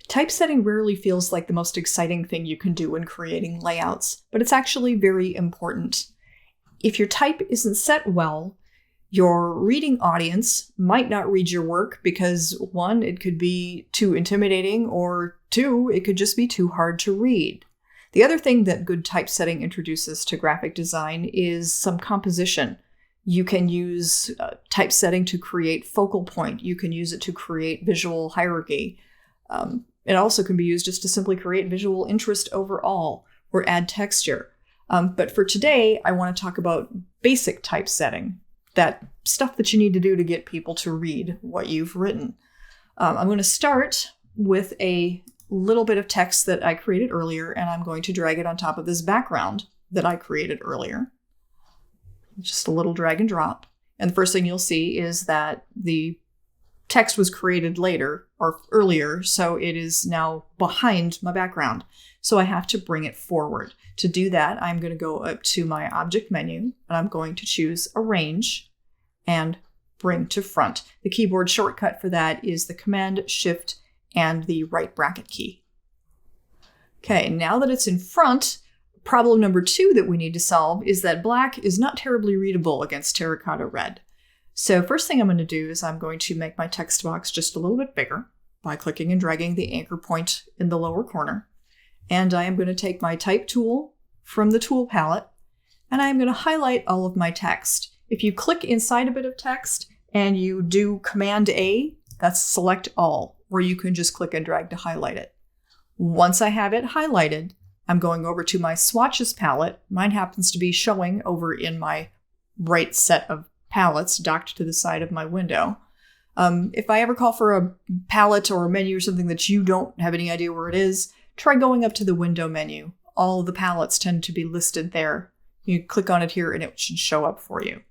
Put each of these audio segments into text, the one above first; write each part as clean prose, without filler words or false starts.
Typesetting rarely feels like the most exciting thing you can do when creating layouts, but it's actually very important. If your type isn't set well, your reading audience might not read your work because 1, it could be too intimidating, or 2, it could just be too hard to read. The other thing that good typesetting introduces to graphic design is some composition. You can use typesetting to create focal point. You can use it to create visual hierarchy. It also can be used just to simply create visual interest overall or add texture. But for today, I want to talk about basic typesetting, that stuff that you need to do to get people to read what you've written. I'm going to start with a little bit of text that I created earlier, and I'm going to drag it on top of this background that I created earlier. Just a little drag and drop. And the first thing you'll see is that the text was created later or earlier, so it is now behind my background. So I have to bring it forward. To do that, I'm going to go up to my object menu, and I'm going to choose Arrange and Bring to Front. The keyboard shortcut for that is the Command, Shift, and the right bracket key. Okay, now that it's in front, problem number 2 that we need to solve is that black is not terribly readable against terracotta red. So first thing I'm going to do is I'm going to make my text box just a little bit bigger by clicking and dragging the anchor point in the lower corner. And I am going to take my type tool from the tool palette, and I'm going to highlight all of my text. If you click inside a bit of text and you do Command A, that's select all, or you can just click and drag to highlight it. Once I have it highlighted, I'm going over to my swatches palette. Mine happens to be showing over in my right set of palettes docked to the side of my window. If I ever call for a palette or a menu or something that you don't have any idea where it is, try going up to the window menu. All of the palettes tend to be listed there. You click on it here and it should show up for you.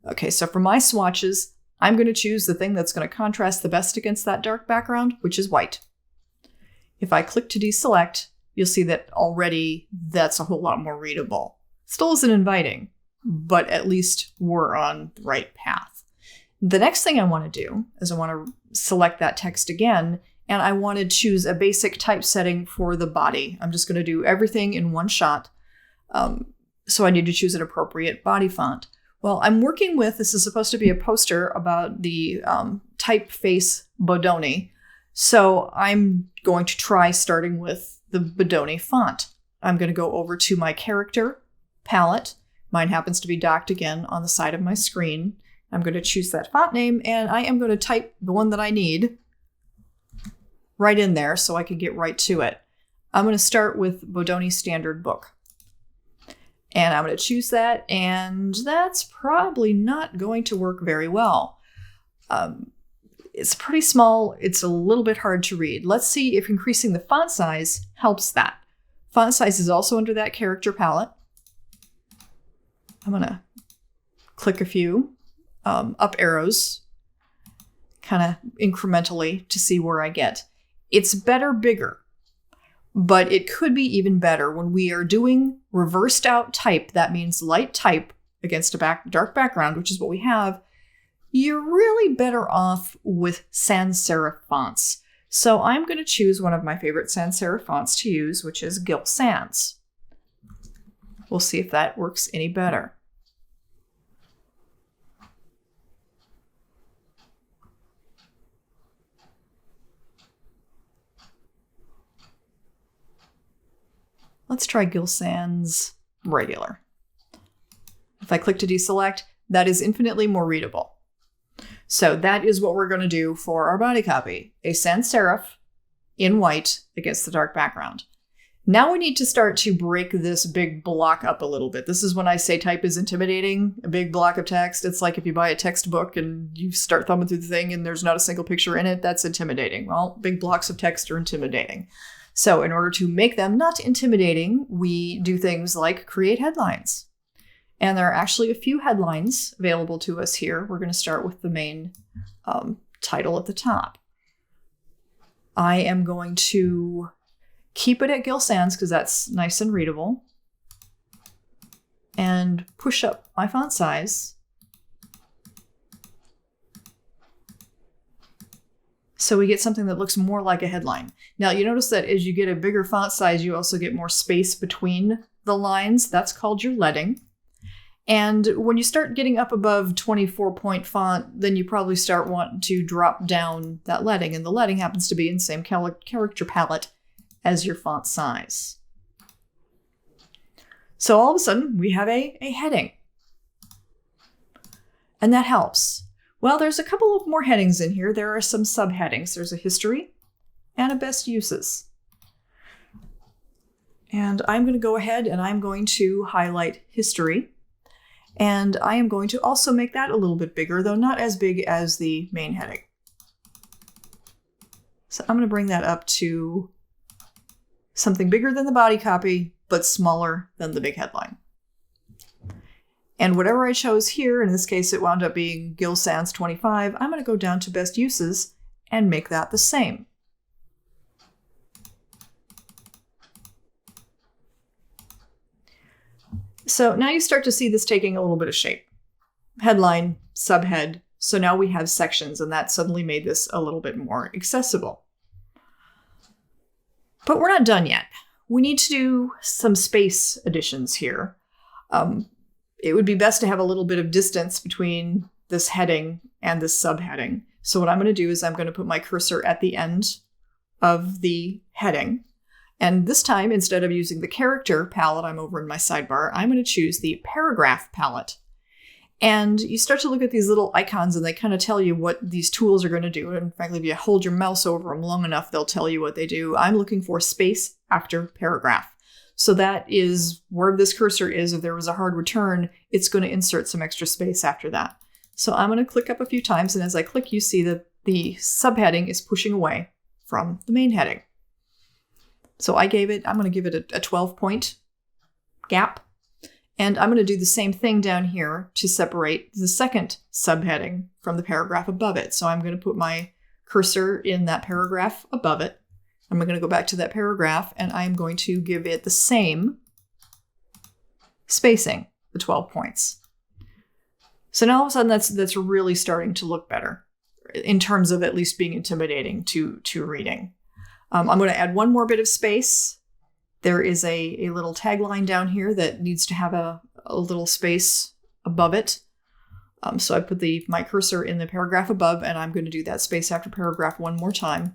Okay, so for my swatches, I'm going to choose the thing that's going to contrast the best against that dark background, which is white. If I click to deselect, you'll see that already that's a whole lot more readable. Still isn't inviting, but at least we're on the right path. The next thing I want to do is I want to select that text again, and I want to choose a basic typesetting for the body. I'm just going to do everything in one shot, so I need to choose an appropriate body font. Well, I'm working with, this is supposed to be a poster about the typeface Bodoni, so I'm going to try starting with the Bodoni font. I'm going to go over to my character palette. Mine happens to be docked again on the side of my screen. I'm going to choose that font name, and I am going to type the one that I need right in there so I can get right to it. I'm going to start with Bodoni Standard Book. And I'm going to choose that, and that's probably not going to work very well. It's pretty small. It's a little bit hard to read. Let's see if increasing the font size helps that. Font size is also under that character palette. I'm going to click a few up arrows, kind of incrementally to see where I get. It's better bigger, but it could be even better when we are doing reversed out type. That means light type against a dark background, which is what we have. You're really better off with sans serif fonts. So I'm going to choose one of my favorite sans serif fonts to use, which is Gill Sans. We'll see if that works any better. Let's try Gill Sans regular. If I click to deselect, that is infinitely more readable. So that is what we're going to do for our body copy. A sans serif in white against the dark background. Now we need to start to break this big block up a little bit. This is when I say type is intimidating, a big block of text. It's like if you buy a textbook and you start thumbing through the thing and there's not a single picture in it, that's intimidating. Well, big blocks of text are intimidating. So in order to make them not intimidating, we do things like create headlines. And there are actually a few headlines available to us here. We're going to start with the main title at the top. I am going to keep it at Gill Sans because that's nice and readable. And push up my font size So we get something that looks more like a headline. Now you notice that as you get a bigger font size, you also get more space between the lines. That's called your leading. And when you start getting up above 24-point font, then you probably start wanting to drop down that leading. And the leading happens to be in the same character palette as your font size. So all of a sudden, we have a heading. And that helps. Well, there's a couple of more headings in here. There are some subheadings. There's a history and a best uses. And I'm going to go ahead and I'm going to highlight history. And I am going to also make that a little bit bigger, though not as big as the main heading. So I'm going to bring that up to something bigger than the body copy, but smaller than the big headline. And whatever I chose here, in this case it wound up being Gill Sans 25, I'm going to go down to best uses and make that the same. So now you start to see this taking a little bit of shape. Headline, subhead, so now we have sections, and that suddenly made this a little bit more accessible. But we're not done yet. We need to do some space additions here. It would be best to have a little bit of distance between this heading and this subheading. So what I'm going to do is I'm going to put my cursor at the end of the heading. And this time, instead of using the character palette, I'm over in my sidebar, I'm going to choose the paragraph palette. And you start to look at these little icons and they kind of tell you what these tools are going to do. And in fact, if you hold your mouse over them long enough, they'll tell you what they do. I'm looking for space after paragraph. So that is where this cursor is. If there was a hard return, it's going to insert some extra space after that. So I'm going to click up a few times. And as I click, you see that the subheading is pushing away from the main heading. So I'm going to give it a 12-point gap. And I'm going to do the same thing down here to separate the second subheading from the paragraph above it. So I'm going to put my cursor in that paragraph above it. I'm going to go back to that paragraph and I'm going to give it the same spacing, the 12 points. So now all of a sudden that's really starting to look better in terms of at least being intimidating to reading. I'm going to add one more bit of space. There is a little tagline down here that needs to have a little space above it. So I put my cursor in the paragraph above, and I'm going to do that space after paragraph one more time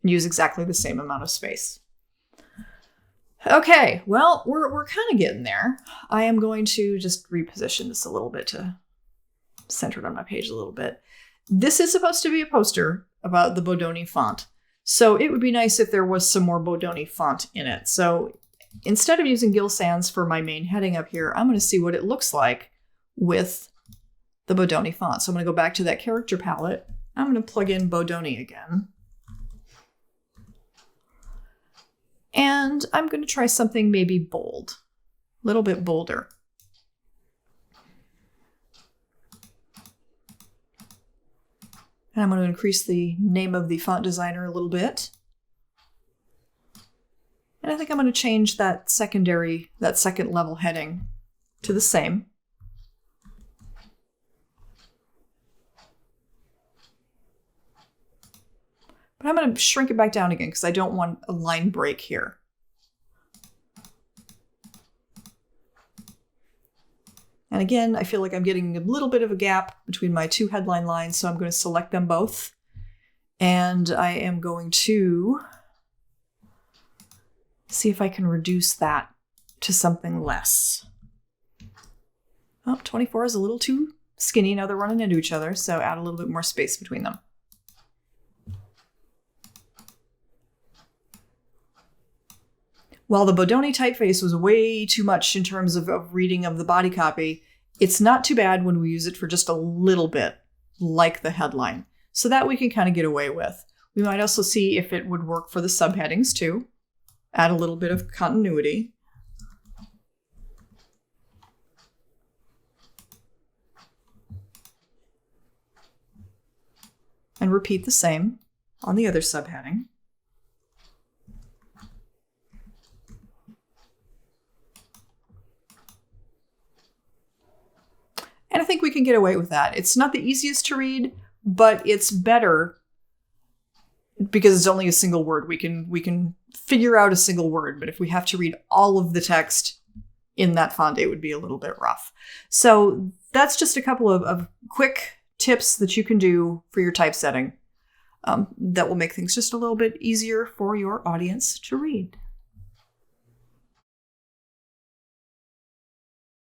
and use exactly the same amount of space. Okay, well, we're kind of getting there. I am going to just reposition this a little bit to center it on my page a little bit. This is supposed to be a poster about the Bodoni font. So it would be nice if there was some more Bodoni font in it. So instead of using Gill Sans for my main heading up here, I'm going to see what it looks like with the Bodoni font. So I'm going to go back to that character palette. I'm going to plug in Bodoni again. And I'm going to try something maybe bold, a little bit bolder. And I'm going to increase the name of the font designer a little bit. And I think I'm going to change that second level heading to the same. But I'm going to shrink it back down again because I don't want a line break here. And again, I feel like I'm getting a little bit of a gap between my two headline lines, so I'm going to select them both. And I am going to see if I can reduce that to something less. Oh, 24 is a little too skinny. Now they're running into each other, so add a little bit more space between them. While the Bodoni typeface was way too much in terms of reading of the body copy, it's not too bad when we use it for just a little bit, like the headline. So that we can kind of get away with. We might also see if it would work for the subheadings too. Add a little bit of continuity. And repeat the same on the other subheading. And I think we can get away with that. It's not the easiest to read, but it's better because it's only a single word. We can figure out a single word, but if we have to read all of the text in that font, it would be a little bit rough. So that's just a couple of quick tips that you can do for your typesetting that will make things just a little bit easier for your audience to read.